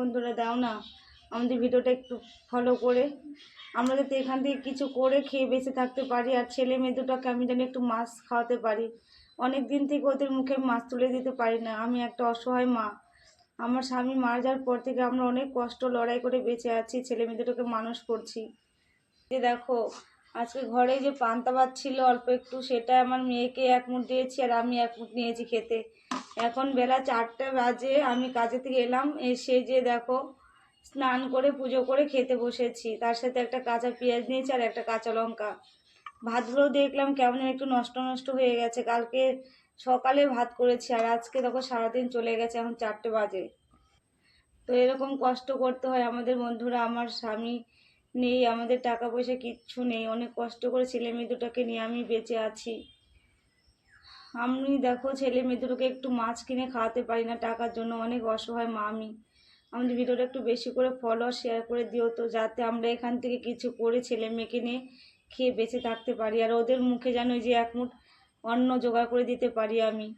বন্ধুরা দাও না আমাদের ভিডিওটা একটু ফলো করে, আমরা যাতে এখান থেকে কিছু করে খেয়ে বেঁচে থাকতে পারি, আর ছেলে মেয়ে দুটোকে আমি যেন একটু মাছ খাওয়াতে পারি। অনেক দিন থেকে ওদের মুখে মাছ তুলে দিতে পারি না। আমি একটা অসহায় মা। আমার স্বামী মারা যাওয়ার পর থেকে আমরা অনেক কষ্ট লড়াই করে বেঁচে আছি, ছেলে মেয়ে দুটোকে মানুষ করছি। যে দেখো, আজকে ঘরে যে পান্তা ভাত ছিল অল্প একটু, সেটা আমার মেয়েকে এক মুঠ দিয়েছি আর আমি এক মুঠ নিয়েছি খেতে। এখন বেলা 4টা বাজে, আমি কাজে থেকে এলাম, এসে যে দেখো স্নান করে পুজো করে খেতে বসেছি। তার সাথে একটা কাঁচা পেঁয়াজ নিয়েছি আর একটা কাঁচা লঙ্কা। ভাতগুলো দেখলাম কেমন একটু নষ্ট নষ্ট হয়ে গেছে। কালকে সকালে ভাত করেছি আর আজকে দেখো সারাদিন চলে গেছে, এখন 4টে বাজে। তো এরকম কষ্ট করতে হয় আমাদের বন্ধুরা। আমার স্বামী নেই, আমাদের টাকা পয়সা কিচ্ছু নেই, অনেক কষ্ট করে ছেলে মেয়ে দুটোকে নিয়ে আমি বেঁচে আছি। আমি দেখো ছেলে মেয়ে দুটোকে একটু মাছ কিনে খাওয়াতে পারি না টাকার জন্য, অনেক অসহায় মা আমি। আমাদের ভিডিওটা একটু বেশি করে ফলো শেয়ার করে দিও তো, যাতে আমরা এখান থেকে কিছু করে ছেলে মেয়েকে নিয়ে খেয়ে বেঁচে থাকতে পারি, আর ওদের মুখে যেন ওই যে এক মুঠ অন্ন জোগাড় করে দিতে পারি আমি।